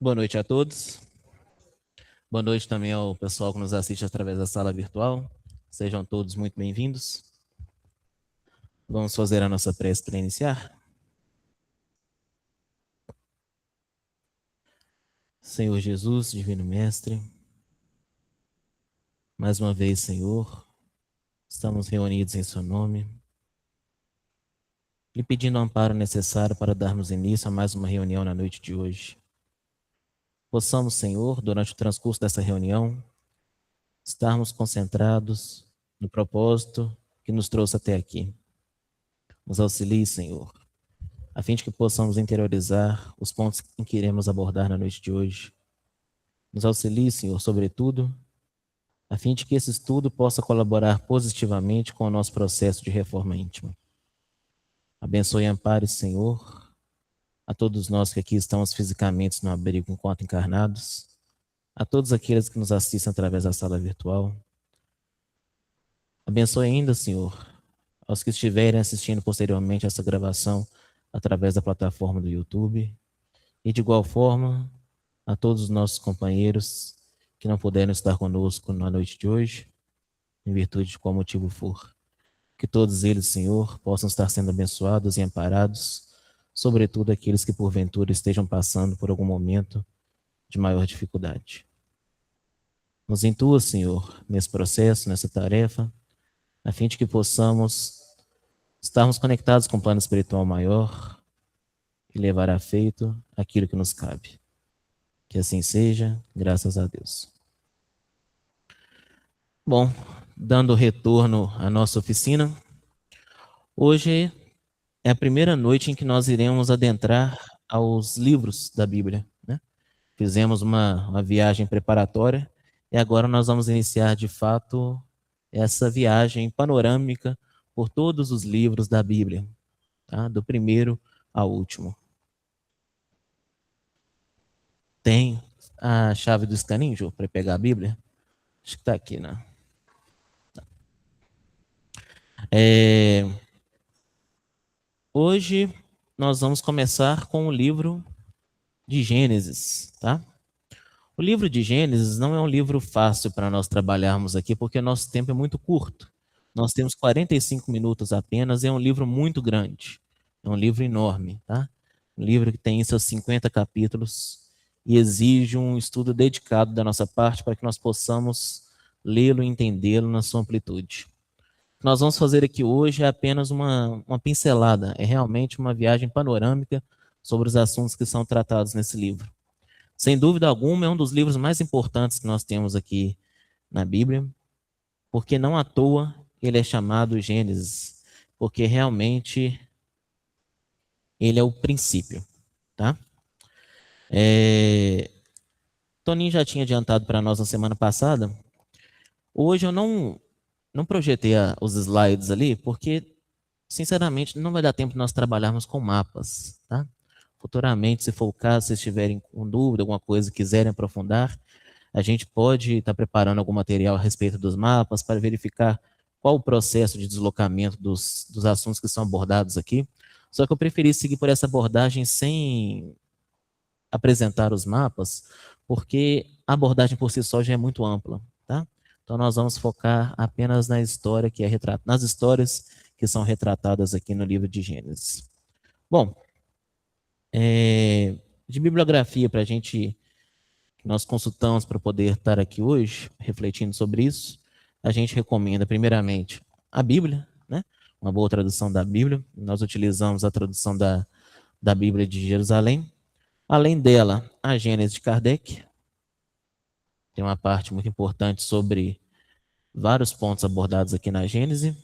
Boa noite a todos. Boa noite também ao pessoal que nos assiste através da sala virtual. Sejam todos muito bem-vindos. Vamos fazer a nossa prece para iniciar. Senhor Jesus, Divino Mestre, mais uma vez, Senhor, estamos reunidos em Seu nome, lhe pedindo o amparo necessário para darmos início a mais uma reunião na noite de hoje. Possamos, Senhor, durante o transcurso dessa reunião, estarmos concentrados no propósito que nos trouxe até aqui. Nos auxilie, Senhor, a fim de que possamos interiorizar os pontos em que iremos abordar na noite de hoje. Nos auxilie, Senhor, sobretudo, a fim de que esse estudo possa colaborar positivamente com o nosso processo de reforma íntima. Abençoe e ampare, Senhor, a todos nós que aqui estamos fisicamente no abrigo enquanto encarnados, a todos aqueles que nos assistem através da sala virtual. Abençoe ainda, Senhor, aos que estiverem assistindo posteriormente essa gravação através da plataforma do YouTube. E de igual forma, a todos os nossos companheiros que não puderam estar conosco na noite de hoje, em virtude de qual motivo for. Que todos eles, Senhor, possam estar sendo abençoados e amparados, sobretudo aqueles que porventura estejam passando por algum momento de maior dificuldade. Nos intua, Senhor, nesse processo, nessa tarefa, a fim de que possamos estarmos conectados com o plano espiritual maior e levar a feito aquilo que nos cabe. Que assim seja, graças a Deus. Bom, dando retorno à nossa oficina, hoje é a primeira noite em que nós iremos adentrar aos livros da Bíblia, né? Fizemos uma viagem preparatória e agora nós vamos iniciar de fato essa viagem panorâmica por todos os livros da Bíblia, tá? Do primeiro ao último. Tem a chave do escaninho para pegar a Bíblia? Acho que está aqui, né? Hoje nós vamos começar com o livro de Gênesis, tá? O livro de Gênesis não é um livro fácil para nós trabalharmos aqui, porque nosso tempo é muito curto. Nós temos 45 minutos apenas, é um livro muito grande. É um livro enorme, tá? Um livro que tem seus 50 capítulos e exige um estudo dedicado da nossa parte para que nós possamos lê-lo e entendê-lo na sua amplitude. O que nós vamos fazer aqui hoje é apenas uma pincelada, é realmente uma viagem panorâmica sobre os assuntos que são tratados nesse livro. Sem dúvida alguma, é um dos livros mais importantes que nós temos aqui na Bíblia, porque não à toa ele é chamado Gênesis, porque realmente ele é o princípio, tá? Toninho já tinha adiantado para nós na semana passada. Hoje eu não projetei os slides ali, porque, sinceramente, não vai dar tempo de nós trabalharmos com mapas, tá? Futuramente, se for o caso, se estiverem com dúvida, alguma coisa, quiserem aprofundar, a gente pode estar preparando algum material a respeito dos mapas para verificar qual o processo de deslocamento dos assuntos que são abordados aqui. Só que eu preferi seguir por essa abordagem sem apresentar os mapas, porque a abordagem por si só já é muito ampla, tá? Então nós vamos focar apenas na história que é retratada, nas histórias que são retratadas aqui no livro de Gênesis. Bom, de bibliografia para a gente, que nós consultamos para poder estar aqui hoje, refletindo sobre isso, a gente recomenda, primeiramente, a Bíblia, né? Uma boa tradução da Bíblia. Nós utilizamos a tradução da Bíblia de Jerusalém. Além dela, a Gênesis de Kardec. Tem uma parte muito importante sobre vários pontos abordados aqui na Gênese.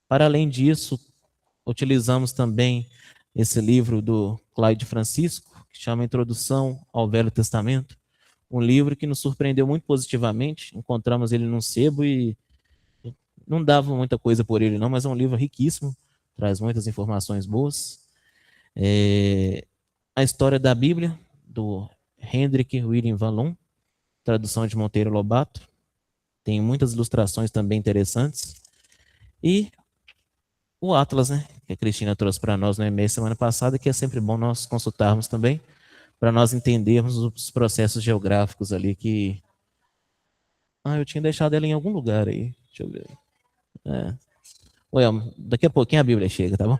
Para além disso, utilizamos também esse livro do Cláudio Francisco, que chama Introdução ao Velho Testamento, um livro que nos surpreendeu muito positivamente. Encontramos ele num sebo e não dava muita coisa por ele não, mas é um livro riquíssimo, traz muitas informações boas. A História da Bíblia, do Hendrik Willem van Loon, tradução de Monteiro Lobato, tem muitas ilustrações também interessantes. E o Atlas, né, que a Cristina trouxe para nós no e-mail semana passada, que é sempre bom nós consultarmos também, para nós entendermos os processos geográficos ali que... Ah, eu tinha deixado ela em algum lugar aí. Deixa eu ver. É. Ué, daqui a pouquinho a Bíblia chega, tá bom?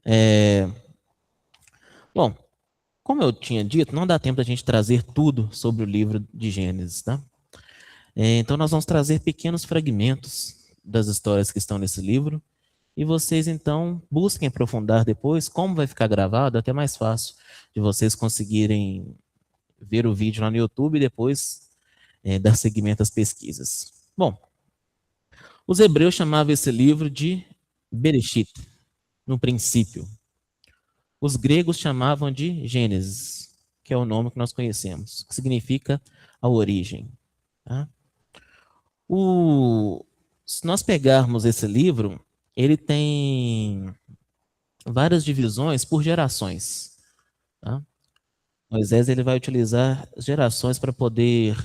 É, bom, como eu tinha dito, não dá tempo da gente trazer tudo sobre o livro de Gênesis, tá? Então nós vamos trazer pequenos fragmentos das histórias que estão nesse livro e vocês então busquem aprofundar depois, como vai ficar gravado, é até mais fácil de vocês conseguirem ver o vídeo lá no YouTube e depois dar seguimento às pesquisas. Bom, os hebreus chamavam esse livro de Bereshit, no princípio. Os gregos chamavam de Gênesis, que é o nome que nós conhecemos, que significa a origem. Tá? Se nós pegarmos esse livro, ele tem várias divisões por gerações. Tá? Moisés ele vai utilizar gerações para poder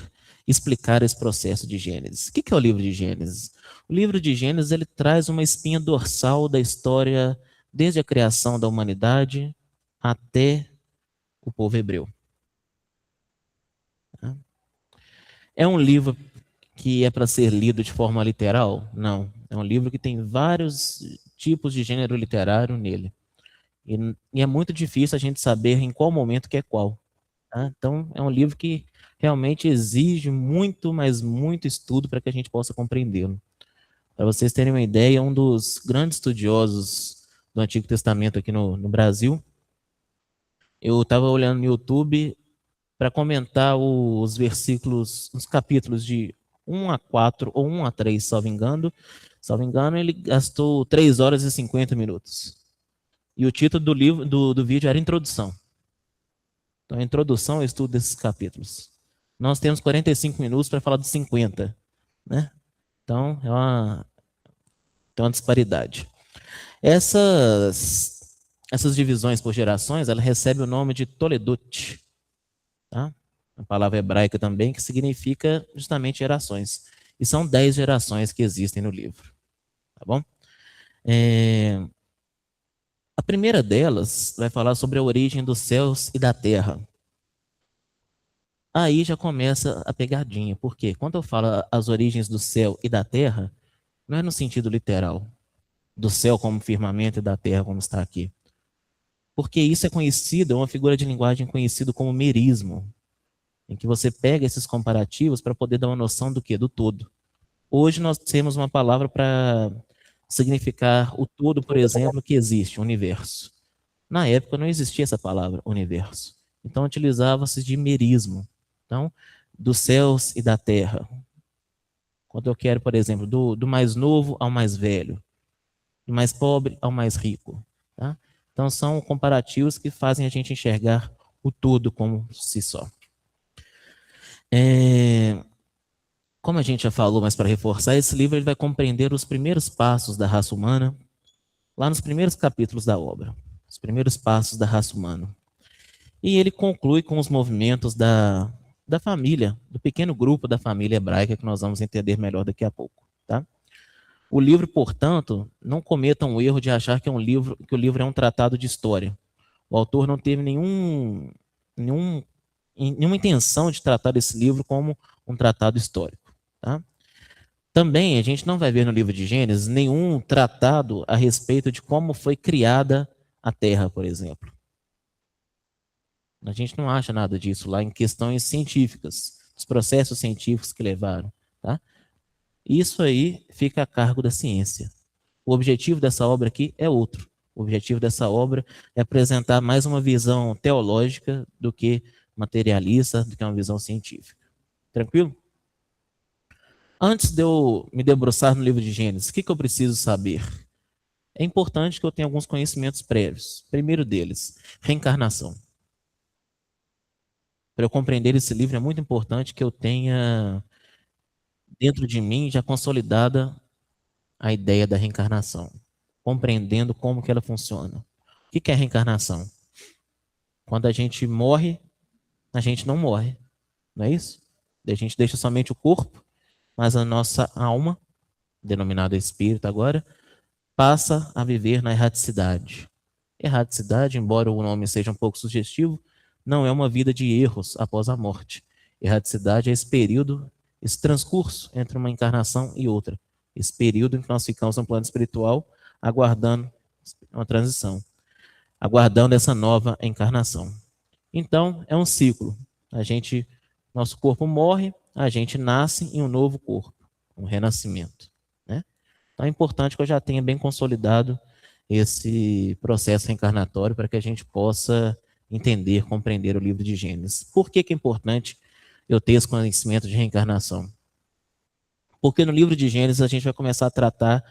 explicar esse processo de Gênesis. O que é o livro de Gênesis? O livro de Gênesis ele traz uma espinha dorsal da história desde a criação da humanidade até o povo hebreu. É um livro que é para ser lido de forma literal? Não. É um livro que tem vários tipos de gênero literário nele. E é muito difícil a gente saber em qual momento que é qual. Tá? Então, é um livro que realmente exige muito, mas muito estudo para que a gente possa compreendê-lo. Para vocês terem uma ideia, um dos grandes estudiosos do Antigo Testamento aqui no Brasil, eu estava olhando no YouTube para comentar os versículos, os capítulos de 1 a 4 ou 1 a 3, salvo engano. Salvo engano, ele gastou 3 horas e 50 minutos. E o título do livro, do vídeo era Introdução. Então, a introdução ao estudo desses capítulos. Nós temos 45 minutos para falar dos 50, né? Então, tem uma disparidade. Essas divisões por gerações, ela recebe o nome de Toledot, tá? A palavra hebraica também, que significa justamente gerações. E são 10 gerações que existem no livro, tá bom? A primeira delas vai falar sobre a origem dos céus e da terra. Aí já começa a pegadinha, porque quando eu falo as origens do céu e da terra, não é no sentido literal, do céu como firmamento e da terra como está aqui. Porque isso é conhecido, é uma figura de linguagem conhecida como merismo, em que você pega esses comparativos para poder dar uma noção do quê? Do todo. Hoje nós temos uma palavra para significar o todo, por exemplo, que existe, o universo. Na época não existia essa palavra, universo. Então utilizava-se de merismo. Então, dos céus e da terra. Quando eu quero, por exemplo, do mais novo ao mais velho, do mais pobre ao mais rico. Tá? Então, são comparativos que fazem a gente enxergar o todo como si só. Como a gente já falou, mas para reforçar, esse livro ele vai compreender os primeiros passos da raça humana, lá nos primeiros capítulos da obra. Os primeiros passos da raça humana. E ele conclui com os movimentos da família, do pequeno grupo da família hebraica, que nós vamos entender melhor daqui a pouco. Tá? O livro, portanto, não cometa um erro de achar que o livro é um tratado de história. O autor não teve nenhuma intenção de tratar esse livro como um tratado histórico. Tá? Também a gente não vai ver no livro de Gênesis nenhum tratado a respeito de como foi criada a Terra, por exemplo. A gente não acha nada disso lá em questões científicas, os processos científicos que levaram. Tá? Isso aí fica a cargo da ciência. O objetivo dessa obra aqui é outro. O objetivo dessa obra é apresentar mais uma visão teológica do que materialista, do que uma visão científica. Tranquilo? Antes de eu me debruçar no livro de Gênesis, o que eu preciso saber? É importante que eu tenha alguns conhecimentos prévios. Primeiro deles, reencarnação. Para eu compreender esse livro, é muito importante que eu tenha dentro de mim já consolidada a ideia da reencarnação, compreendendo como que ela funciona. O que é reencarnação? Quando a gente morre, a gente não morre, não é isso? A gente deixa somente o corpo, mas a nossa alma, denominada espírito agora, passa a viver na erraticidade. Erraticidade, embora o nome seja um pouco sugestivo, não é uma vida de erros após a morte. Erraticidade é esse período, esse transcurso entre uma encarnação e outra. Esse período em que nós ficamos no plano espiritual, aguardando uma transição, aguardando essa nova encarnação. Então, é um ciclo. Nosso corpo morre, a gente nasce em um novo corpo, um renascimento, né? Então, é importante que eu já tenha bem consolidado esse processo reencarnatório para que a gente possa entender, compreender o livro de Gênesis. Por que é importante eu ter esse conhecimento de reencarnação? Porque no livro de Gênesis a gente vai começar a tratar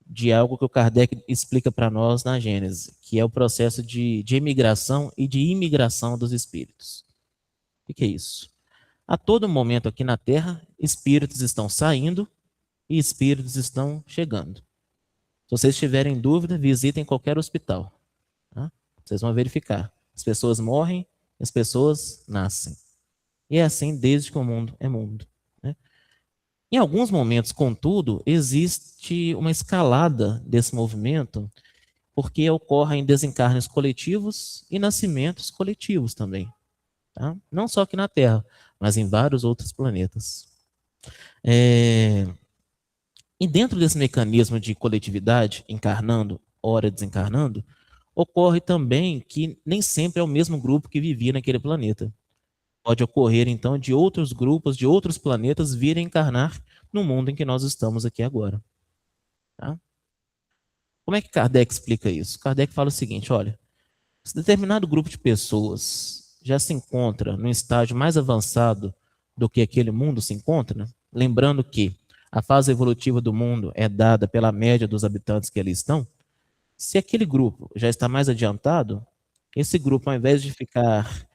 de algo que o Kardec explica para nós na Gênesis, que é o processo de emigração e de imigração dos espíritos. O que é isso? A todo momento aqui na Terra, espíritos estão saindo e espíritos estão chegando. Se vocês tiverem dúvida, visitem qualquer hospital. Tá? Vocês vão verificar. As pessoas morrem, as pessoas nascem. E é assim desde que o mundo é mundo. Né? Em alguns momentos, contudo, existe uma escalada desse movimento, porque ocorrem desencarnes coletivos e nascimentos coletivos também. Tá? Não só aqui na Terra, mas em vários outros planetas. E dentro desse mecanismo de coletividade, encarnando, ora desencarnando, ocorre também que nem sempre é o mesmo grupo que vivia naquele planeta. Pode ocorrer, então, de outros grupos, de outros planetas, virem encarnar no mundo em que nós estamos aqui agora. Tá? Como é que Kardec explica isso? Kardec fala o seguinte, olha, se determinado grupo de pessoas já se encontra num estágio mais avançado do que aquele mundo se encontra, lembrando que a fase evolutiva do mundo é dada pela média dos habitantes que ali estão, se aquele grupo já está mais adiantado, esse grupo, ao invés de ficar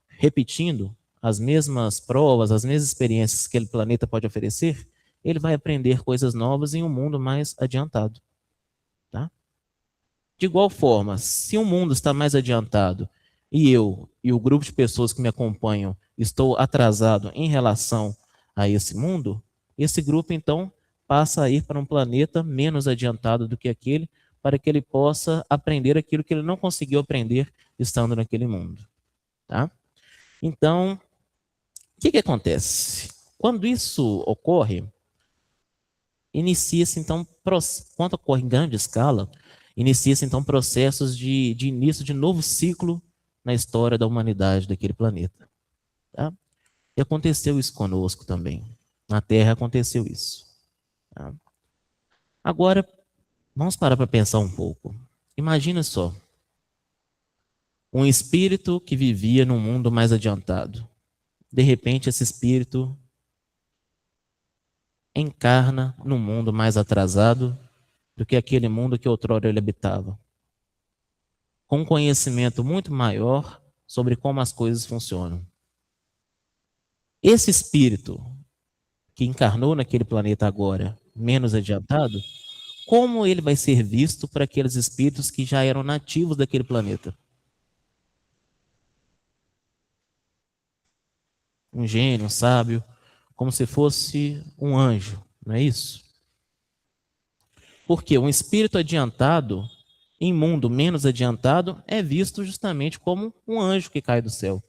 repetindo as mesmas provas, as mesmas experiências que aquele planeta pode oferecer, ele vai aprender coisas novas em um mundo mais adiantado. Tá? De igual forma, se um mundo está mais adiantado e eu e o grupo de pessoas que me acompanham estou atrasado em relação a esse mundo, esse grupo então passa a ir para um planeta menos adiantado do que aquele, para que ele possa aprender aquilo que ele não conseguiu aprender estando naquele mundo. Tá? Então, o que acontece? Quando isso ocorre, inicia-se então, quando ocorre em grande escala, inicia-se então processos de início de novo ciclo na história da humanidade daquele planeta. Tá? E aconteceu isso conosco também. Na Terra aconteceu isso. Tá? Agora, vamos parar para pensar um pouco. Imagina só, um espírito que vivia num mundo mais adiantado. De repente, esse espírito encarna num mundo mais atrasado do que aquele mundo que outrora ele habitava. Com um conhecimento muito maior sobre como as coisas funcionam. Esse espírito que encarnou naquele planeta agora, menos adiantado, como ele vai ser visto para aqueles espíritos que já eram nativos daquele planeta? Um gênio, um sábio, como se fosse um anjo, não é isso? Porque um espírito adiantado, em mundo menos adiantado, é visto justamente como um anjo que cai do céu,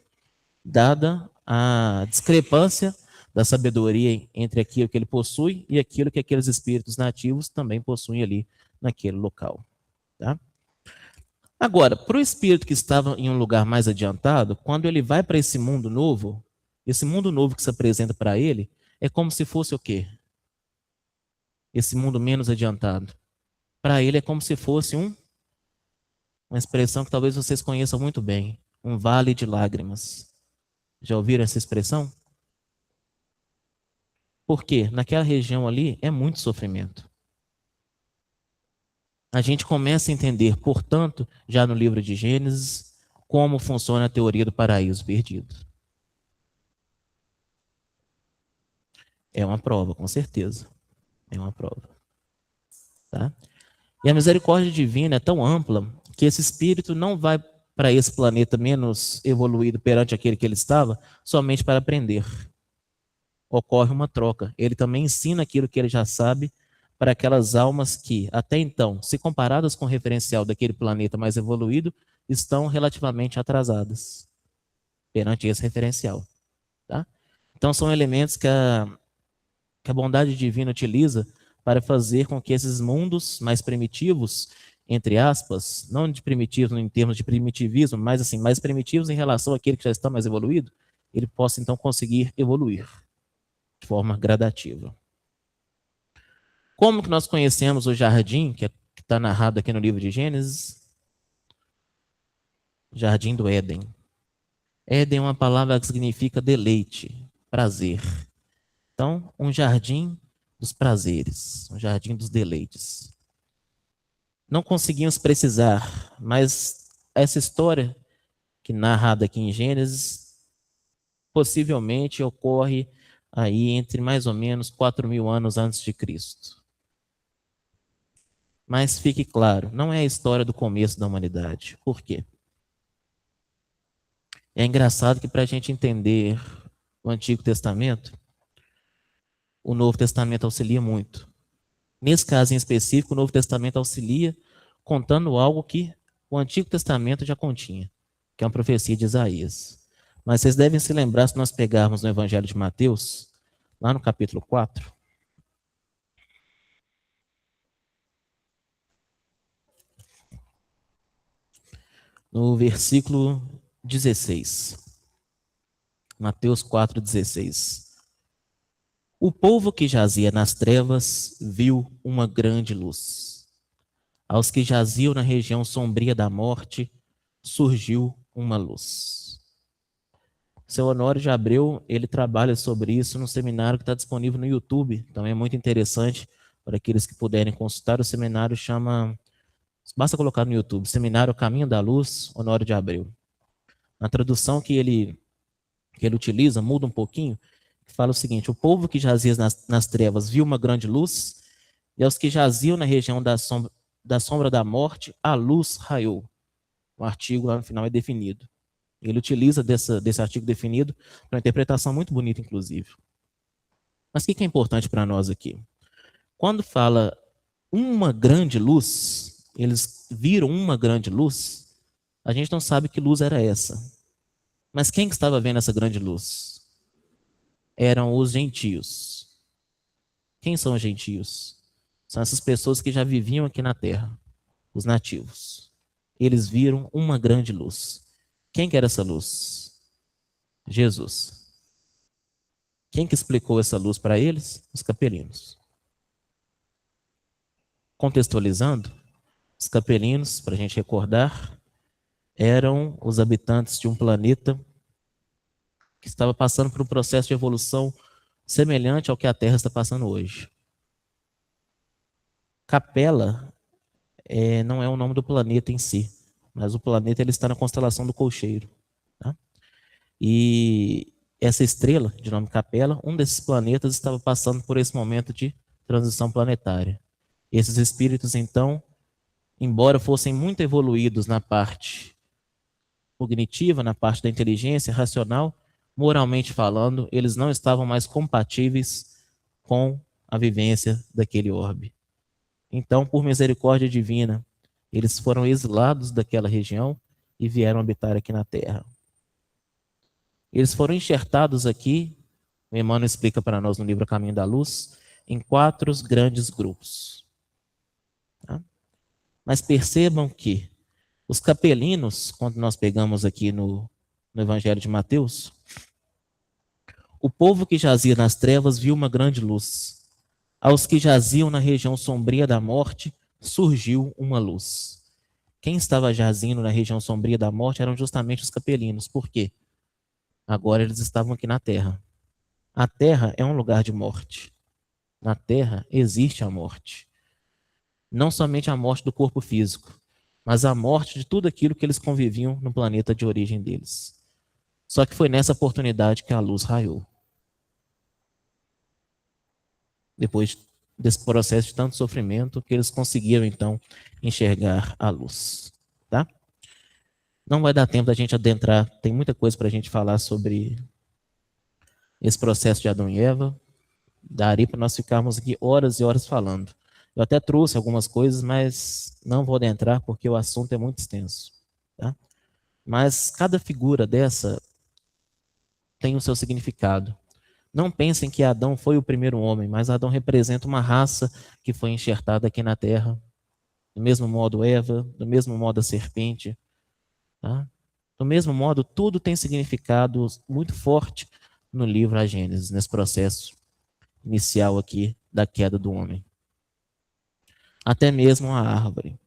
dada a discrepância da sabedoria entre aquilo que ele possui e aquilo que aqueles espíritos nativos também possuem ali naquele local. Tá? Agora, para o espírito que estava em um lugar mais adiantado, quando ele vai para esse mundo novo que se apresenta para ele, é como se fosse o quê? Esse mundo menos adiantado. Para ele é como se fosse uma expressão que talvez vocês conheçam muito bem, um vale de lágrimas. Já ouviram essa expressão? Porque naquela região ali é muito sofrimento. A gente começa a entender, portanto, já no livro de Gênesis, como funciona a teoria do paraíso perdido. É uma prova, com certeza. É uma prova. Tá? E a misericórdia divina é tão ampla que esse espírito não vai para esse planeta menos evoluído perante aquele que ele estava somente para aprender. Ocorre uma troca. Ele também ensina aquilo que ele já sabe para aquelas almas que, até então, se comparadas com o referencial daquele planeta mais evoluído, estão relativamente atrasadas. perante esse referencial. Tá? Então, são elementos que a bondade divina utiliza para fazer com que esses mundos mais primitivos, entre aspas, não de primitivos em termos de primitivismo, mas assim, mais primitivos em relação àquele que já está mais evoluído, ele possa então conseguir evoluir de forma gradativa. Como que nós conhecemos o jardim, que está narrado aqui no livro de Gênesis? Jardim do Éden. Éden é uma palavra que significa deleite, prazer. Então, um jardim dos prazeres, um jardim dos deleites. Não conseguimos precisar, mas essa história que narrada aqui em Gênesis possivelmente ocorre aí entre mais ou menos 4.000 anos antes de Cristo. Mas fique claro, não é a história do começo da humanidade. Por quê? É engraçado que para a gente entender o Antigo Testamento, o Novo Testamento auxilia muito. Nesse caso em específico, o Novo Testamento auxilia contando algo que o Antigo Testamento já continha, que é uma profecia de Isaías. Mas vocês devem se lembrar, se nós pegarmos no Evangelho de Mateus, lá no capítulo 4, no versículo 16. Mateus 4,16. O povo que jazia nas trevas viu uma grande luz. Aos que jaziam na região sombria da morte, surgiu uma luz. Seu Honório de Abreu, ele trabalha sobre isso no seminário que está disponível no YouTube. Então é muito interessante para aqueles que puderem consultar. O seminário chama, basta colocar no YouTube, Seminário Caminho da Luz, Honório de Abreu. A tradução que ele utiliza muda um pouquinho, que fala o seguinte: o povo que jazia nas trevas viu uma grande luz, e aos que jaziam na região da sombra da morte, a luz raiou. O artigo lá no final é definido. Ele utiliza desse artigo definido para uma interpretação muito bonita, inclusive. Mas o que é importante para nós aqui? Quando fala uma grande luz, eles viram uma grande luz, a gente não sabe que luz era essa. Mas quem que estava vendo essa grande luz? Eram os gentios. Quem são os gentios? São essas pessoas que já viviam aqui na terra, os nativos. Eles viram uma grande luz. Quem que era essa luz? Jesus. Quem que explicou essa luz para eles? Os capelinos. Contextualizando, os capelinos, para a gente recordar, eram os habitantes de um planeta que estava passando por um processo de evolução semelhante ao que a Terra está passando hoje. Capela não é o nome do planeta em si, mas o planeta ele está na constelação do Colcheiro. Tá? E essa estrela, de nome Capela, um desses planetas estava passando por esse momento de transição planetária. Esses espíritos, então, embora fossem muito evoluídos na parte cognitiva, na parte da inteligência racional, moralmente falando, eles não estavam mais compatíveis com a vivência daquele orbe. Então, por misericórdia divina, eles foram exilados daquela região e vieram habitar aqui na Terra. Eles foram enxertados aqui, o Emmanuel explica para nós no livro Caminho da Luz, em 4 grandes grupos. Tá? Mas percebam que os capelinos, quando nós pegamos aqui no Evangelho de Mateus, o povo que jazia nas trevas viu uma grande luz. Aos que jaziam na região sombria da morte, surgiu uma luz. Quem estava jazindo na região sombria da morte eram justamente os capelinos. Por quê? Agora eles estavam aqui na Terra. A Terra é um lugar de morte. Na Terra existe a morte. Não somente a morte do corpo físico, mas a morte de tudo aquilo que eles conviviam no planeta de origem deles. Só que foi nessa oportunidade que a luz raiou. Depois desse processo de tanto sofrimento, que eles conseguiram, então, enxergar a luz. Tá? Não vai dar tempo da gente adentrar, tem muita coisa para a gente falar sobre esse processo de Adão e Eva. Daria para nós ficarmos aqui horas e horas falando. Eu até trouxe algumas coisas, mas não vou adentrar porque o assunto é muito extenso. Tá? Mas cada figura dessa tem o seu significado. Não pensem que Adão foi o primeiro homem, mas Adão representa uma raça que foi enxertada aqui na terra. Do mesmo modo Eva, do mesmo modo a serpente. Tá? Do mesmo modo, tudo tem significado muito forte no livro A Gênesis, nesse processo inicial aqui da queda do homem. Até mesmo a árvore.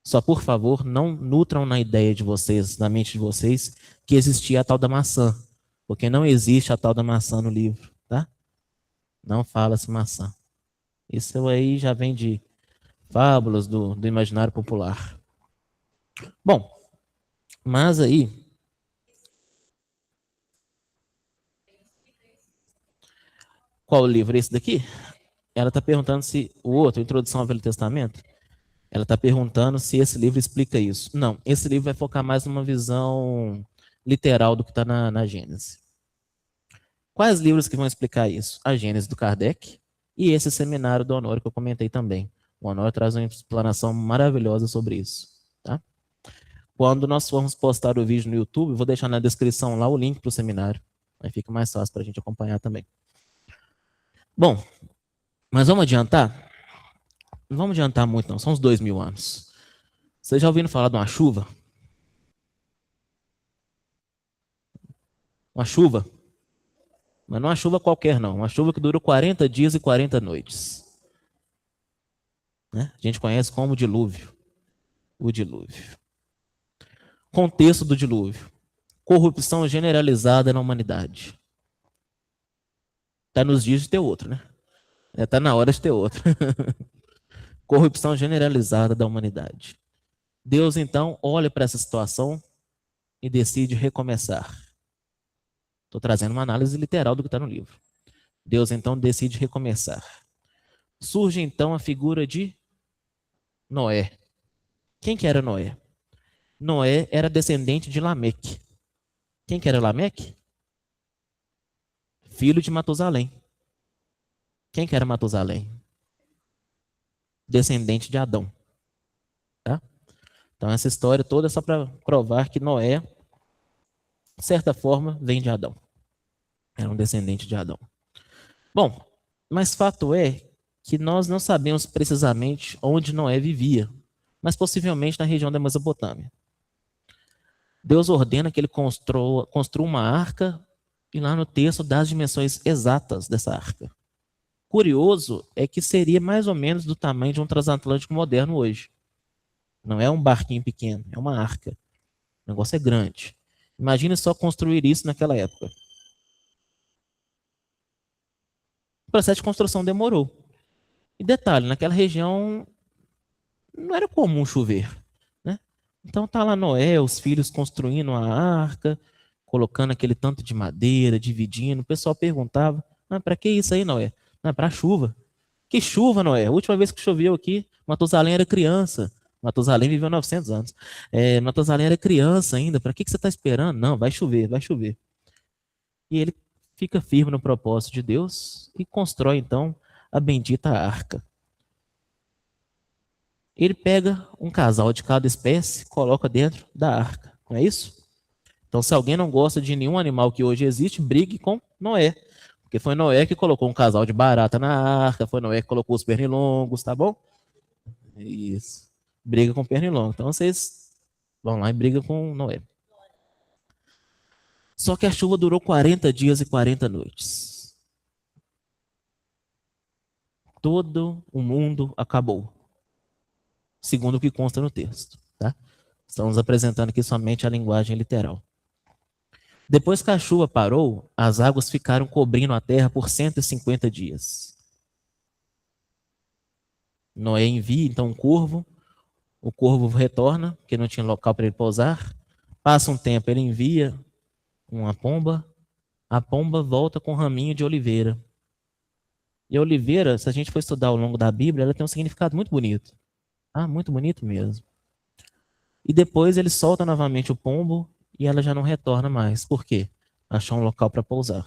Só, por favor, não nutram na ideia de vocês, na mente de vocês, que existia a tal da maçã. Porque não existe a tal da maçã no livro, tá? Não fala-se maçã. Isso aí já vem de fábulas do imaginário popular. Bom, mas aí, qual livro? Esse daqui? Ela está perguntando se o outro, Introdução ao Velho Testamento, ela está perguntando se esse livro explica isso. Não, esse livro vai focar mais numa visão literal do que está na Gênesis. Quais livros que vão explicar isso? A Gênesis do Kardec e esse seminário do Honório que eu comentei também. O Honório traz uma explanação maravilhosa sobre isso. Tá? Quando nós formos postar o vídeo no YouTube, vou deixar na descrição lá o link para o seminário. Aí fica mais fácil para a gente acompanhar também. Bom, mas vamos adiantar? Não vamos adiantar muito não, são uns 2000 anos. Vocês já ouviram falar de uma chuva? Uma chuva? Mas não é uma chuva qualquer não, uma chuva que dura 40 dias e 40 noites. Né? A gente conhece como dilúvio. O dilúvio. Contexto do dilúvio. Corrupção generalizada na humanidade. Está nos dias de ter outro, né? Está na hora de ter outro. Corrupção generalizada da humanidade. Deus, então, olha para essa situação e decide recomeçar. Estou trazendo uma análise literal do que está no livro. Deus, então, decide recomeçar. Surge, então, a figura de Noé. Quem que era Noé? Noé era descendente de Lameque. Quem que era Lameque? Filho de Matusalém. Quem que era Matusalém? Descendente de Adão. Tá? Então, essa história toda é só para provar que Noé, de certa forma, vem de Adão. Era um descendente de Adão. Bom, mas fato é que nós não sabemos precisamente onde Noé vivia, mas possivelmente na região da Mesopotâmia. Deus ordena que ele construa uma arca e lá no texto dá as dimensões exatas dessa arca. Curioso é que seria mais ou menos do tamanho de um transatlântico moderno hoje. Não é um barquinho pequeno, é uma arca. O negócio é grande. Imagine só construir isso naquela época. O processo de construção demorou. E detalhe, naquela região não era comum chover. Né? Então tá lá Noé, os filhos construindo a arca, colocando aquele tanto de madeira, dividindo. O pessoal perguntava, para que isso aí, Noé? Para chuva. Que chuva, Noé? A última vez que choveu aqui, Matusalém era criança. Matusalém viveu 900 anos. Matusalém era criança ainda. Para que você está esperando? Não, vai chover, vai chover. E ele fica firme no propósito de Deus e constrói, então, a bendita arca. Ele pega um casal de cada espécie, coloca dentro da arca. Não é isso? Então, se alguém não gosta de nenhum animal que hoje existe, brigue com Noé. Porque foi Noé que colocou um casal de barata na arca, foi Noé que colocou os pernilongos, tá bom? Isso. Briga com pernilongo. Então, vocês vão lá e brigam com Noé. Só que a chuva durou 40 dias e 40 noites. Todo o mundo acabou. Segundo o que consta no texto. Tá? Estamos apresentando aqui somente a linguagem literal. Depois que a chuva parou, as águas ficaram cobrindo a terra por 150 dias. Noé envia então um corvo, o corvo retorna, porque não tinha local para ele pousar. Passa um tempo, ele envia uma pomba, a pomba volta com um raminho de oliveira. E a oliveira, se a gente for estudar ao longo da Bíblia, ela tem um significado muito bonito. Muito bonito mesmo. E depois ele solta novamente o pombo e ela já não retorna mais. Por quê? Achou um local para pousar.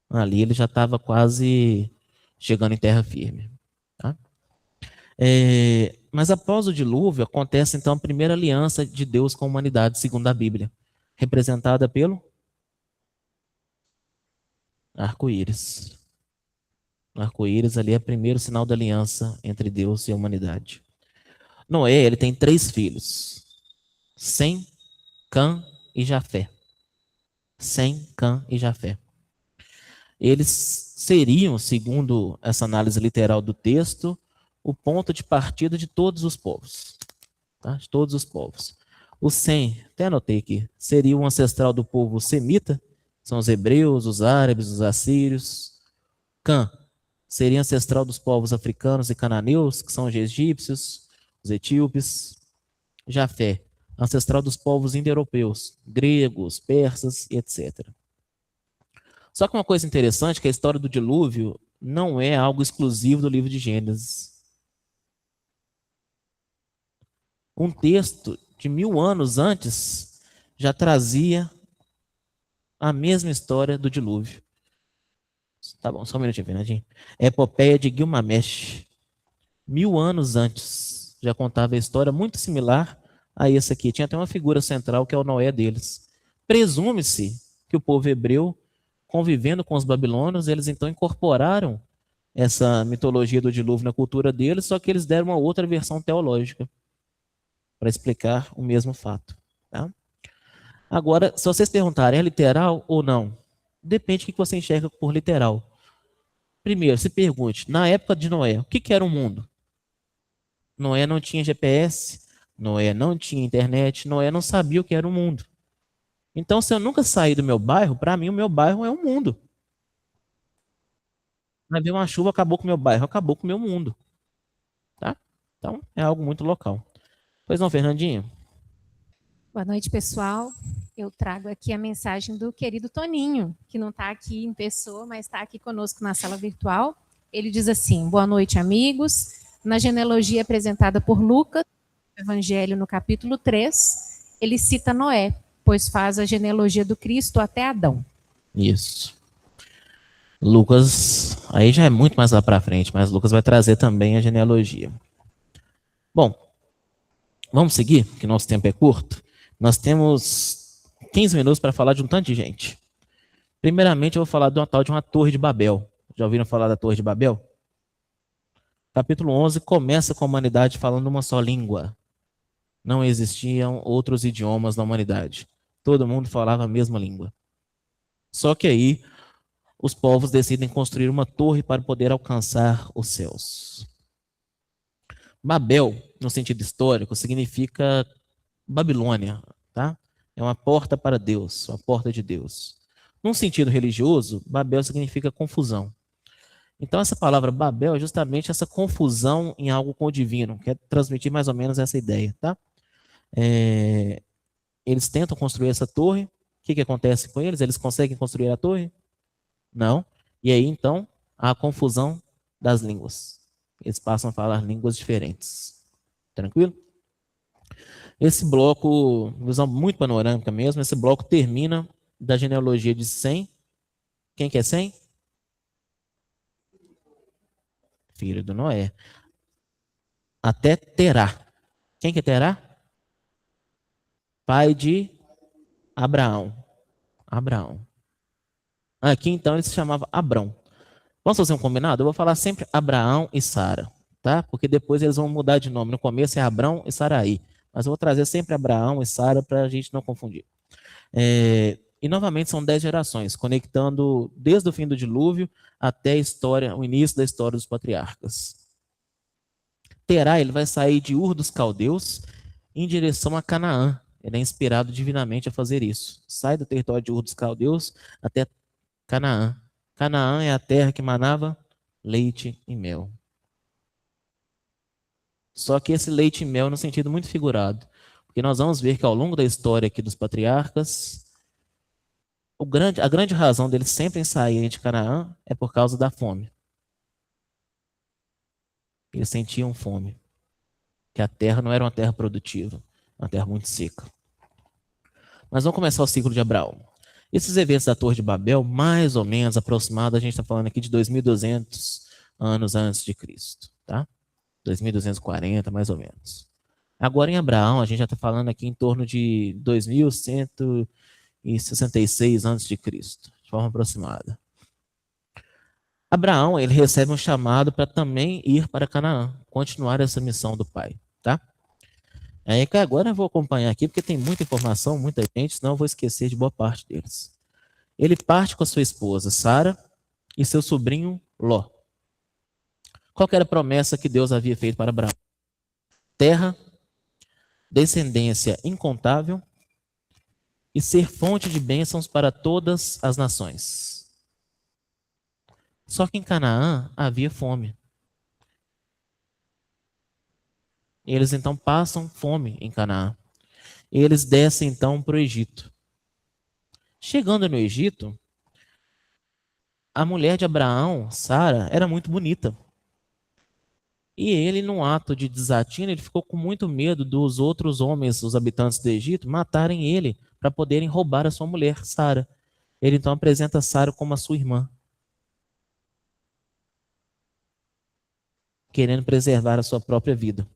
Ali ele já estava quase chegando em terra firme. Tá? Mas após o dilúvio, acontece então a primeira aliança de Deus com a humanidade, segundo a Bíblia, representada pelo Arco-íris. O arco-íris ali é o primeiro sinal da aliança entre Deus e a humanidade. Noé, ele tem 3 filhos. Sem, Cã e Jafé. Sem, Cã e Jafé. Eles seriam, segundo essa análise literal do texto, o ponto de partida de todos os povos. Tá? De todos os povos. O Sem, até anotei aqui, seria o ancestral do povo semita, são os hebreus, os árabes, os assírios. Cã seria ancestral dos povos africanos e cananeus, que são os egípcios, os etíopes. Jafé, ancestral dos povos indo-europeus, gregos, persas e etc. Só que uma coisa interessante é que a história do dilúvio não é algo exclusivo do livro de Gênesis. Um texto de 1000 anos antes já trazia a mesma história do dilúvio. Tá bom, só um minutinho, Fernandinho. Epopeia de Gilgamesh. 1000 anos antes já contava a história muito similar a essa aqui. Tinha até uma figura central que é o Noé deles. Presume-se que o povo hebreu, convivendo com os babilônios, eles então incorporaram essa mitologia do dilúvio na cultura deles, só que eles deram uma outra versão teológica para explicar o mesmo fato. Tá? Agora, se vocês perguntarem, é literal ou não? Depende do que você enxerga por literal. Primeiro, se pergunte, na época de Noé, o que era o mundo? Noé não tinha GPS, Noé não tinha internet, Noé não sabia o que era o mundo. Então, se eu nunca sair do meu bairro, para mim o meu bairro é o mundo. Vai vir uma chuva, acabou com o meu bairro, acabou com o meu mundo. Tá? Então, é algo muito local. Pois não, Fernandinho? Boa noite, pessoal. Eu trago aqui a mensagem do querido Toninho, que não está aqui em pessoa, mas está aqui conosco na sala virtual. Ele diz assim: boa noite, amigos. Na genealogia apresentada por Lucas, no Evangelho, no capítulo 3, ele cita Noé, pois faz a genealogia do Cristo até Adão. Isso. Lucas, aí já é muito mais lá para frente, mas Lucas vai trazer também a genealogia. Bom, vamos seguir, que nosso tempo é curto. Nós temos 15 minutos para falar de um tanto de gente. Primeiramente, eu vou falar de uma tal de uma Torre de Babel. Já ouviram falar da Torre de Babel? Capítulo 11 começa com a humanidade falando uma só língua. Não existiam outros idiomas na humanidade. Todo mundo falava a mesma língua. Só que aí, os povos decidem construir uma torre para poder alcançar os céus. Babel, no sentido histórico, significa Babilônia, tá? É uma porta para Deus, uma porta de Deus. Num sentido religioso, Babel significa confusão. Então, essa palavra Babel é justamente essa confusão em algo com o divino, quer transmitir mais ou menos essa ideia, tá? Eles tentam construir essa torre. O que acontece com eles? Eles conseguem construir a torre? Não. E aí, então, há a confusão das línguas. Eles passam a falar línguas diferentes. Tranquilo? Esse bloco, visão muito panorâmica mesmo, esse bloco termina da genealogia de Sem. Quem que é Sem? Filho do Noé. Até Terá. Quem que é Terá? Pai de Abraão. Abraão. Aqui, então, ele se chamava Abrão. Vamos fazer um combinado? Eu vou falar sempre Abraão e Sara, tá? Porque depois eles vão mudar de nome. No começo é Abrão e Saraí. Mas eu vou trazer sempre Abraão e Sara para a gente não confundir. E novamente são 10 gerações, conectando desde o fim do dilúvio até a história, o início da história dos patriarcas. Terá, ele vai sair de Ur dos Caldeus em direção a Canaã. Ele é inspirado divinamente a fazer isso. Sai do território de Ur dos Caldeus até Canaã. Canaã é a terra que manava leite e mel. Só que esse leite e mel no sentido muito figurado. Porque nós vamos ver que ao longo da história aqui dos patriarcas, a grande razão deles sempre saírem de Canaã é por causa da fome. Eles sentiam fome. Que a terra não era uma terra produtiva, uma terra muito seca. Mas vamos começar o ciclo de Abraão. Esses eventos da Torre de Babel, mais ou menos aproximado, a gente está falando aqui de 2.200 anos antes de Cristo, tá? 2.240, mais ou menos. Agora em Abraão, a gente já está falando aqui em torno de 2.166 antes de Cristo, de forma aproximada. Abraão, ele recebe um chamado para também ir para Canaã, continuar essa missão do pai, tá? Aí que agora eu vou acompanhar aqui, porque tem muita informação, muita gente, senão eu vou esquecer de boa parte deles. Ele parte com a sua esposa, Sara, e seu sobrinho, Ló. Qual que era a promessa que Deus havia feito para Abraão? Terra, descendência incontável e ser fonte de bênçãos para todas as nações. Só que em Canaã havia fome. Eles então passam fome em Canaã. Eles descem então para o Egito. Chegando no Egito, a mulher de Abraão, Sara, era muito bonita. E ele, num ato de desatino, ele ficou com muito medo dos outros homens, os habitantes do Egito, matarem ele para poderem roubar a sua mulher, Sara. Ele então apresenta Sara como a sua irmã, querendo preservar a sua própria vida.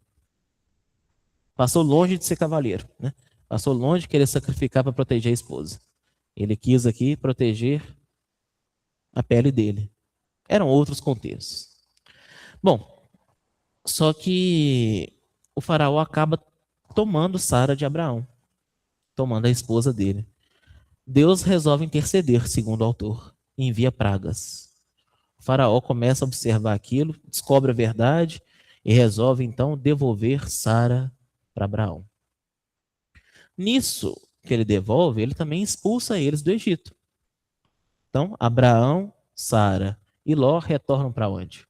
Passou longe de ser cavaleiro, né? Passou longe de querer sacrificar para proteger a esposa. Ele quis aqui proteger a pele dele. Eram outros contextos. Bom, só que o faraó acaba tomando Sara de Abraão, tomando a esposa dele. Deus resolve interceder, segundo o autor, e envia pragas. O faraó começa a observar aquilo, descobre a verdade e resolve então devolver Sara para Abraão. Nisso que ele devolve, ele também expulsa eles do Egito. Então, Abraão, Sara e Ló retornam para onde?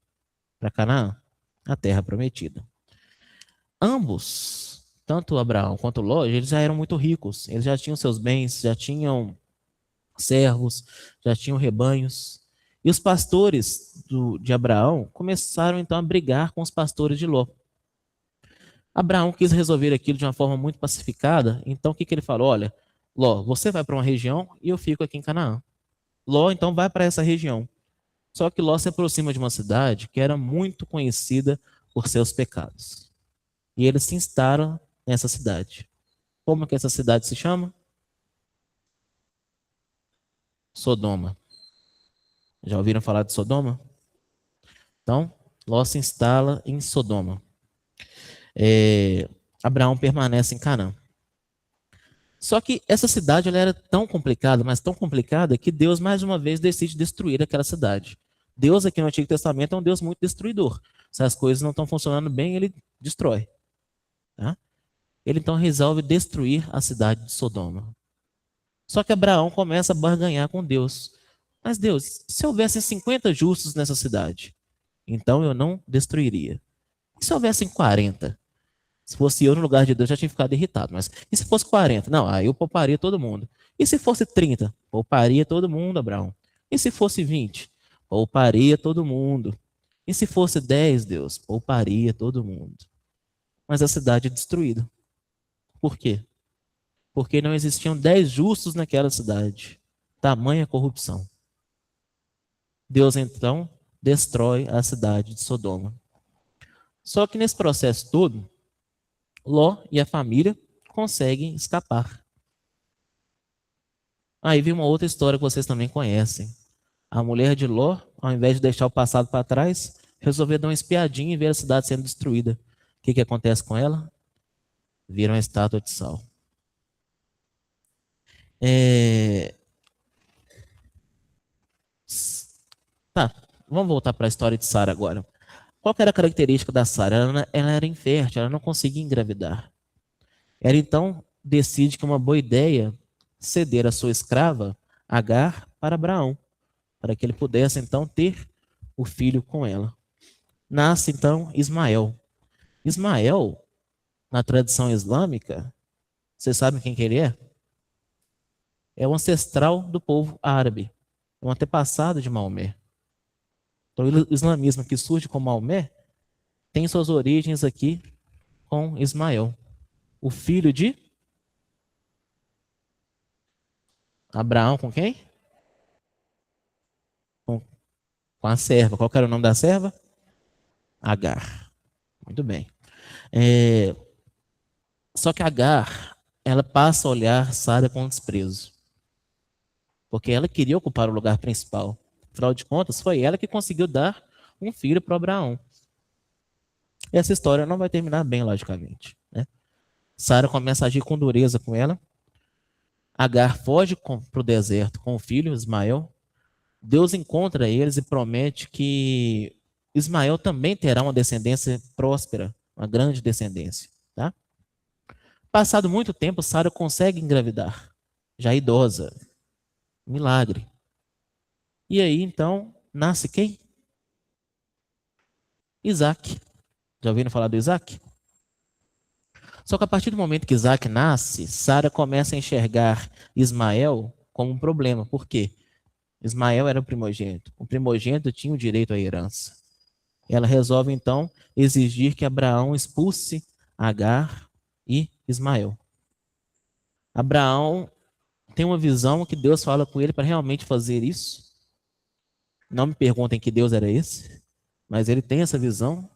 Para Canaã, a terra prometida. Ambos, tanto Abraão quanto Ló, eles já eram muito ricos. Eles já tinham seus bens, já tinham servos, já tinham rebanhos. E os pastores de Abraão começaram então a brigar com os pastores de Ló. Abraão quis resolver aquilo de uma forma muito pacificada, então o que ele falou? Olha, Ló, você vai para uma região e eu fico aqui em Canaã. Ló então vai para essa região. Só que Ló se aproxima de uma cidade que era muito conhecida por seus pecados. E ele se instala nessa cidade. Como que essa cidade se chama? Sodoma. Já ouviram falar de Sodoma? Então, Ló se instala em Sodoma. Abraão permanece em Canaã. Só que essa cidade ela era tão complicada, mas tão complicada, que Deus mais uma vez decide destruir aquela cidade. Deus aqui no Antigo Testamento é um Deus muito destruidor. Se as coisas não estão funcionando bem, ele destrói. Tá? Ele então resolve destruir a cidade de Sodoma. Só que Abraão começa a barganhar com Deus. Mas Deus, se houvessem 50 justos nessa cidade, então eu não destruiria. E se houvessem 40? Se fosse eu no lugar de Deus, já tinha ficado irritado. Mas e se fosse 40? Não, aí eu pouparia todo mundo. E se fosse 30? Pouparia todo mundo, Abraão. E se fosse 20? Pouparia todo mundo. E se fosse 10, Deus? Pouparia todo mundo. Mas a cidade é destruída. Por quê? Porque não existiam 10 justos naquela cidade. Tamanha corrupção. Deus, então, destrói a cidade de Sodoma. Só que nesse processo todo, Ló e a família conseguem escapar. Aí vem uma outra história que vocês também conhecem. A mulher de Ló, ao invés de deixar o passado para trás, resolveu dar uma espiadinha e ver a cidade sendo destruída. O que acontece com ela? Vira uma estátua de sal. Tá, vamos voltar para a história de Sara agora. Qual que era a característica da Sara? Ela era infértil, ela não conseguia engravidar. Ela então decide que é uma boa ideia ceder a sua escrava, Agar, para Abraão, para que ele pudesse então ter o filho com ela. Nasce então Ismael. Ismael, na tradição islâmica, vocês sabem quem que ele é? É o ancestral do povo árabe, um antepassado de Maomé. Então, o islamismo que surge com Maomé tem suas origens aqui com Ismael, o filho de Abraão com quem? Com a serva. Qual que era o nome da serva? Agar. Muito bem. Só que Agar, ela passa a olhar Sara com desprezo. Porque ela queria ocupar o lugar principal. Afinal de contas, foi ela que conseguiu dar um filho para Abraão. Essa história não vai terminar bem, logicamente, né? Sara começa a agir com dureza com ela. Agar foge para o deserto com o filho, Ismael. Deus encontra eles e promete que Ismael também terá uma descendência próspera, uma grande descendência. Tá? Passado muito tempo, Sara consegue engravidar, já idosa. Milagre. E aí, então, nasce quem? Isaac. Já ouviram falar do Isaac? Só que a partir do momento que Isaac nasce, Sara começa a enxergar Ismael como um problema. Por quê? Ismael era o primogênito. O primogênito tinha o direito à herança. Ela resolve, então, exigir que Abraão expulse Agar e Ismael. Abraão tem uma visão que Deus fala com ele para realmente fazer isso. Não me perguntem que Deus era esse, mas ele tem essa visão.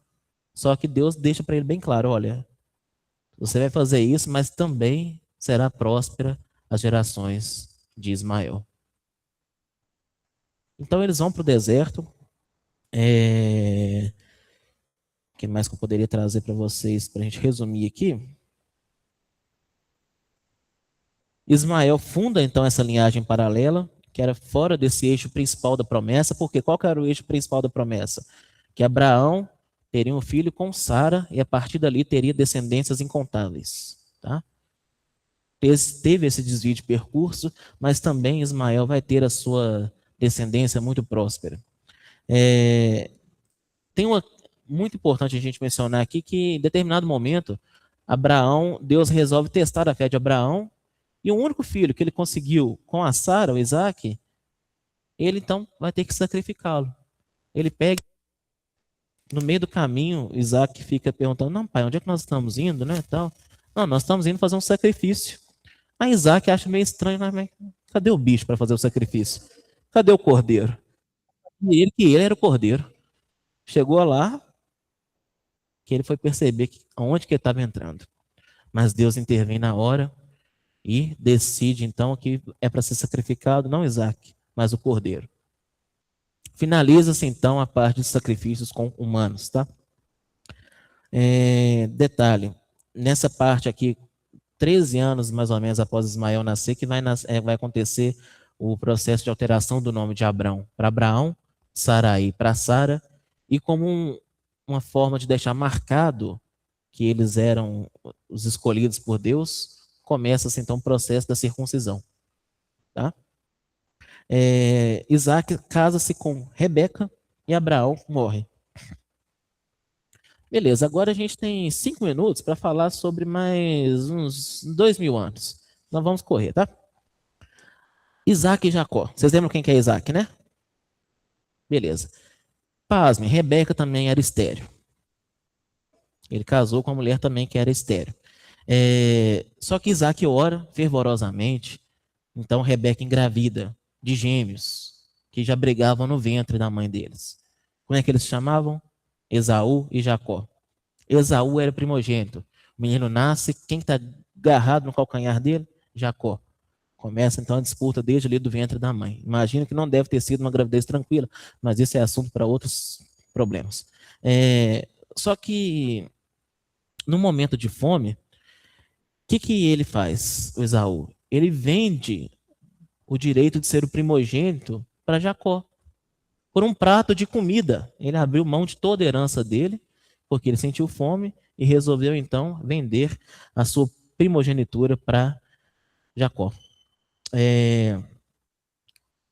Só que Deus deixa para ele bem claro, olha, você vai fazer isso, mas também será próspera as gerações de Ismael. Então eles vão para o deserto. O que mais que eu poderia trazer para vocês, para a gente resumir aqui? Ismael funda então essa linhagem paralela, que era fora desse eixo principal da promessa, porque qual que era o eixo principal da promessa? Que Abraão teria um filho com Sara e a partir dali teria descendências incontáveis. Tá? Teve esse desvio de percurso, mas também Ismael vai ter a sua descendência muito próspera. Tem uma muito importante a gente mencionar aqui que em determinado momento Abraão, Deus resolve testar a fé de Abraão e o único filho que ele conseguiu com a Sara, o Isaac, ele então vai ter que sacrificá-lo. Ele pega, no meio do caminho, Isaac fica perguntando, não pai, onde é que nós estamos indo, né, tal? Não, nós estamos indo fazer um sacrifício. Aí Isaac acha meio estranho, mas cadê o bicho para fazer o sacrifício? Cadê o cordeiro? E ele era o cordeiro. Chegou lá, que ele foi perceber onde que ele estava entrando. Mas Deus intervém na hora e decide então que é para ser sacrificado não Isaac, mas o cordeiro. Finaliza-se então a parte dos sacrifícios com humanos, tá? Detalhe, nessa parte aqui, 13 anos mais ou menos após Ismael nascer, que vai acontecer o processo de alteração do nome de Abrão para Abraão, Sarai para Sara, e como uma forma de deixar marcado que eles eram os escolhidos por Deus, começa-se então o processo da circuncisão. Tá? Isaac casa-se com Rebeca e Abraão morre. Beleza, agora a gente tem 5 minutos para falar sobre mais uns 2000 anos. Então vamos correr, tá? Isaac e Jacó. Vocês lembram quem que é Isaac, né? Beleza. Pasmem, Rebeca também era estéril. Ele casou com uma mulher também que era estéril. Só que Isaac ora fervorosamente. Então Rebeca engravida de gêmeos que já brigavam no ventre da mãe deles. Como é que eles se chamavam? Esaú e Jacó. Esaú era primogênito. O menino nasce, quem está agarrado no calcanhar dele? Jacó. Começa então a disputa desde ali do ventre da mãe. Imagino que não deve ter sido uma gravidez tranquila, mas esse é assunto para outros problemas. Só que no momento de fome, o que ele faz, o Esaú? Ele vende o direito de ser o primogênito para Jacó. Por um prato de comida. Ele abriu mão de toda a herança dele, porque ele sentiu fome e resolveu então vender a sua primogenitura para Jacó.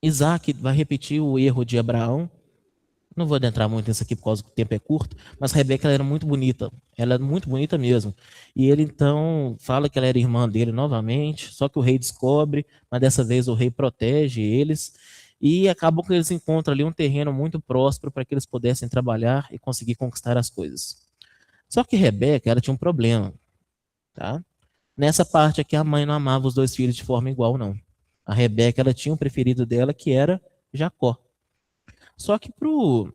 Isaac vai repetir o erro de Abraão. Não vou adentrar muito nisso aqui por causa que o tempo é curto, mas Rebeca ela era muito bonita. Ela era muito bonita mesmo. E ele então fala que ela era irmã dele novamente, só que o rei descobre, mas dessa vez o rei protege eles. E acabou que eles encontram ali um terreno muito próspero para que eles pudessem trabalhar e conseguir conquistar as coisas. Só que Rebeca, ela tinha um problema, tá? Nessa parte aqui, a mãe não amava os dois filhos de forma igual, não. A Rebeca, ela tinha um preferido dela, que era Jacó. Só que pro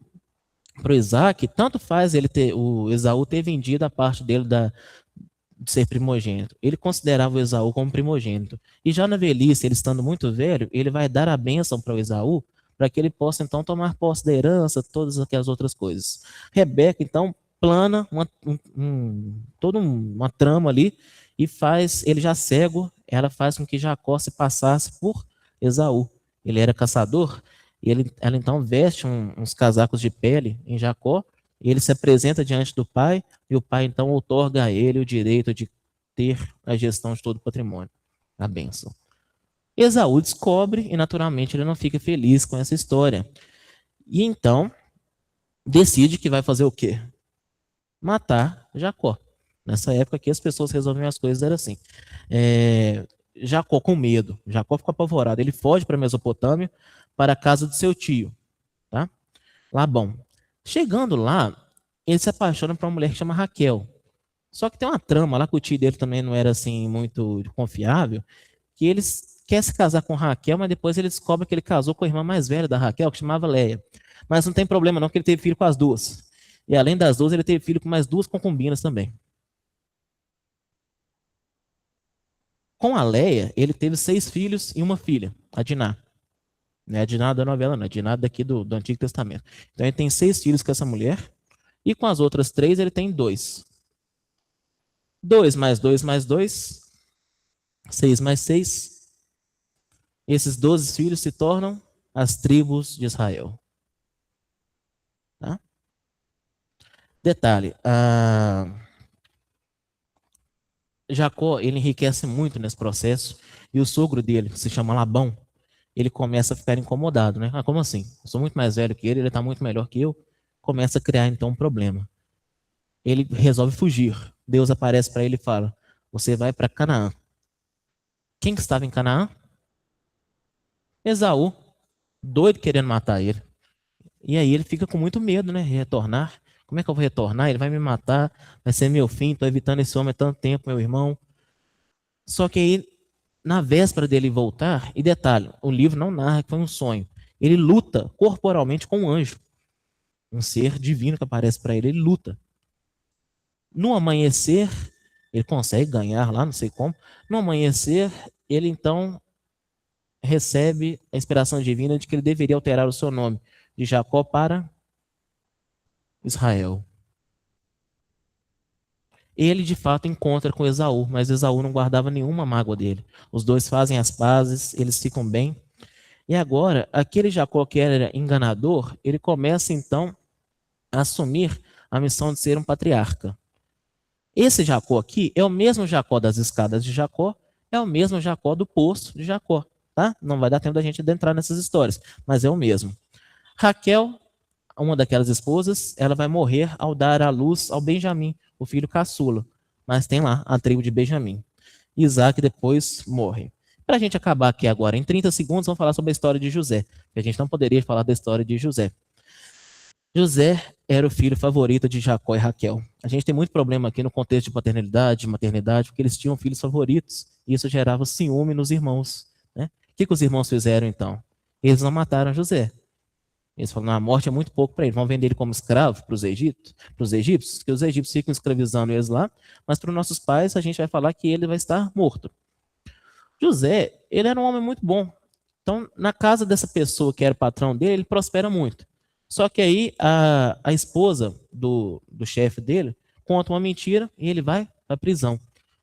Isaac, tanto faz o Esaú ter vendido a parte dele de ser primogênito. Ele considerava o Esaú como primogênito. E já na velhice, ele estando muito velho, ele vai dar a bênção para o Esaú para que ele possa, então, tomar posse da herança, todas aquelas outras coisas. Rebeca, então, plana toda uma trama ali e faz, ele já cego, ela faz com que Jacó se passasse por Esaú. Ele era caçador, e ela então veste uns casacos de pele em Jacó, e ele se apresenta diante do pai, e o pai então outorga a ele o direito de ter a gestão de todo o patrimônio, a bênção. Esaú descobre e naturalmente ele não fica feliz com essa história. E então decide que vai fazer o quê? Matar Jacó. Nessa época aqui as pessoas resolviam as coisas, era assim. Jacó com medo, Jacó ficou apavorado, ele foge para a Mesopotâmia, para a casa do seu tio, tá? Labão. Chegando lá, ele se apaixona por uma mulher que chama Raquel. Só que tem uma trama lá que o tio dele também não era assim muito confiável, que ele quer se casar com Raquel, mas depois ele descobre que ele casou com a irmã mais velha da Raquel, que chamava Leia. Mas não tem problema não, porque ele teve filho com as duas. E além das duas, ele teve filho com mais duas concubinas também. Com a Leia, ele teve 6 filhos e uma filha, a Diná. Não é a Diná da novela, não, é a Diná daqui do Antigo Testamento. Então ele tem 6 filhos com essa mulher, e com as outras 3 ele tem 2. 2 mais 2 mais 2, 6 mais 6. Esses 12 filhos se tornam as tribos de Israel. Tá? Detalhe, Jacó, ele enriquece muito nesse processo, e o sogro dele, que se chama Labão, ele começa a ficar incomodado, né? Como assim? Eu sou muito mais velho que ele está muito melhor que eu. Começa a criar, então, um problema. Ele resolve fugir. Deus aparece para ele e fala, você vai para Canaã. Quem que estava em Canaã? Esaú, doido querendo matar ele. E aí ele fica com muito medo, né? De retornar. Como é que eu vou retornar? Ele vai me matar, vai ser meu fim, estou evitando esse homem há tanto tempo, meu irmão. Só que aí, na véspera dele voltar, e detalhe, o livro não narra que foi um sonho. Ele luta corporalmente com um anjo. Um ser divino que aparece para ele, ele luta. No amanhecer, ele consegue ganhar lá, não sei como. No amanhecer, ele então recebe a inspiração divina de que ele deveria alterar o seu nome de Jacó para Israel. Ele de fato encontra com Esaú, mas Esaú não guardava nenhuma mágoa dele. Os dois fazem as pazes, eles ficam bem. E agora, aquele Jacó que era enganador, ele começa então a assumir a missão de ser um patriarca. Esse Jacó aqui é o mesmo Jacó das escadas de Jacó, é o mesmo Jacó do poço de Jacó, tá? Não vai dar tempo da gente entrar nessas histórias, mas é o mesmo. Raquel, uma daquelas esposas, ela vai morrer ao dar à luz ao Benjamim, o filho caçula, mas tem lá a tribo de Benjamim. Isaac depois morre. Para a gente acabar aqui agora, em 30 segundos, vamos falar sobre a história de José, que a gente não poderia falar da história de José. José era o filho favorito de Jacó e Raquel. A gente tem muito problema aqui no contexto de paternidade, de maternidade, porque eles tinham filhos favoritos, e isso gerava ciúme nos irmãos. Né? O que os irmãos fizeram então? Eles não mataram José. Eles falaram, a morte é muito pouco para eles, vão vender ele como escravo para os egípcios, que os egípcios ficam escravizando eles lá, mas para os nossos pais a gente vai falar que ele vai estar morto. José, ele era um homem muito bom. Então, na casa dessa pessoa que era o patrão dele, ele prospera muito. Só que aí a esposa do chefe dele conta uma mentira e ele vai para a prisão.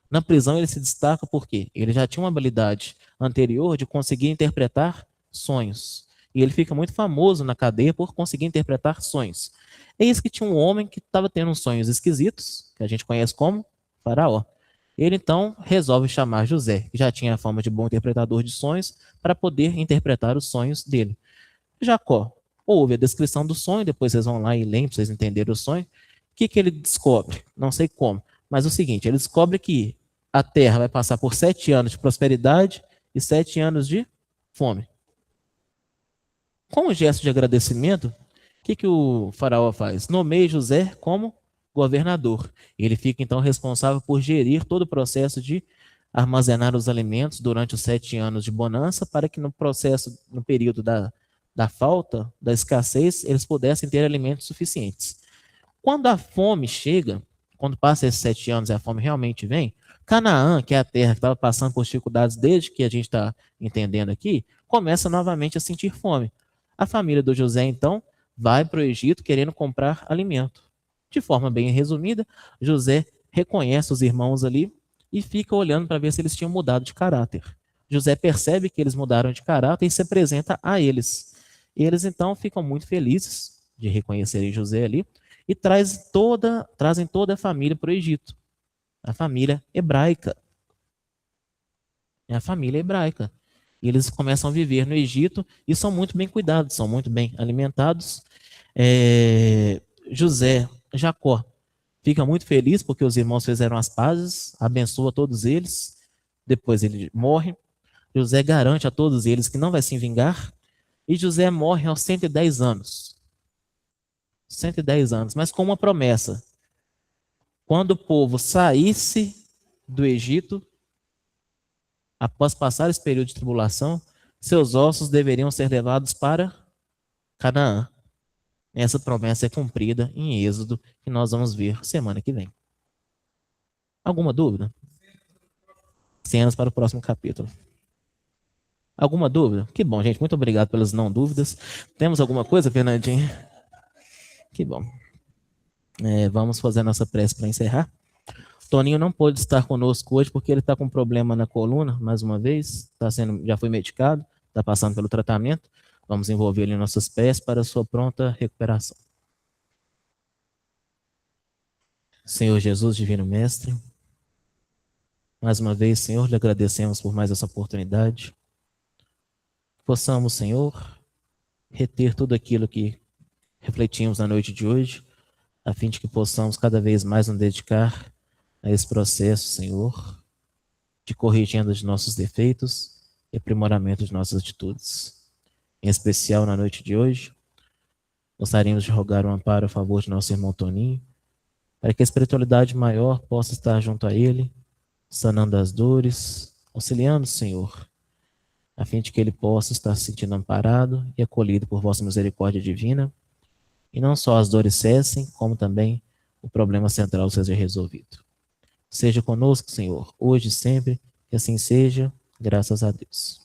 Na prisão ele se destaca porque ele já tinha uma habilidade anterior de conseguir interpretar sonhos. E ele fica muito famoso na cadeia por conseguir interpretar sonhos. Eis que tinha um homem que estava tendo uns sonhos esquisitos, que a gente conhece como Faraó. Ele então resolve chamar José, que já tinha a fama de bom interpretador de sonhos, para poder interpretar os sonhos dele. Jacó ouve a descrição do sonho, depois vocês vão lá e leem para vocês entenderem o sonho. O que ele descobre? Não sei como, mas é o seguinte, ele descobre que a terra vai passar por 7 anos de prosperidade e 7 anos de fome. Com um gesto de agradecimento, o que o faraó faz? Nomeia José como governador. Ele fica então responsável por gerir todo o processo de armazenar os alimentos durante os 7 anos de bonança, para que no período da falta, da escassez, eles pudessem ter alimentos suficientes. Quando a fome chega, quando passa esses 7 anos e a fome realmente vem, Canaã, que é a terra que estava passando por dificuldades desde que a gente está entendendo aqui, começa novamente a sentir fome. A família do José, então, vai para o Egito querendo comprar alimento. De forma bem resumida, José reconhece os irmãos ali e fica olhando para ver se eles tinham mudado de caráter. José percebe que eles mudaram de caráter e se apresenta a eles. Eles, então, ficam muito felizes de reconhecerem José ali e trazem toda a família para o Egito. A família hebraica. É a família hebraica. E eles começam a viver no Egito e são muito bem cuidados, são muito bem alimentados. Jacó fica muito feliz porque os irmãos fizeram as pazes, abençoa todos eles. Depois ele morre. José garante a todos eles que não vai se vingar. E José morre aos 110 anos. 110 anos, mas com uma promessa. Quando o povo saísse do Egito, após passar esse período de tribulação, seus ossos deveriam ser levados para Canaã. Essa promessa é cumprida em Êxodo, que nós vamos ver semana que vem. Alguma dúvida? Cenas para o próximo capítulo. Alguma dúvida? Que bom, gente. Muito obrigado pelas não dúvidas. Temos alguma coisa, Fernandinho? Que bom. Vamos fazer a nossa prece para encerrar. Toninho não pôde estar conosco hoje porque ele está com problema na coluna, mais uma vez. Já foi medicado, está passando pelo tratamento. Vamos envolver ele em nossas preces para a sua pronta recuperação. Senhor Jesus, Divino Mestre, mais uma vez, Senhor, lhe agradecemos por mais essa oportunidade. Possamos, Senhor, reter tudo aquilo que refletimos na noite de hoje, a fim de que possamos cada vez mais nos dedicar a esse processo, Senhor, de corrigindo os nossos defeitos e aprimoramento de nossas atitudes. Em especial, na noite de hoje, gostaríamos de rogar um amparo a favor de nosso irmão Toninho, para que a espiritualidade maior possa estar junto a ele, sanando as dores, auxiliando, Senhor, a fim de que ele possa estar se sentindo amparado e acolhido por vossa misericórdia divina, e não só as dores cessem, como também o problema central seja resolvido. Seja conosco, Senhor, hoje e sempre, que assim seja, graças a Deus.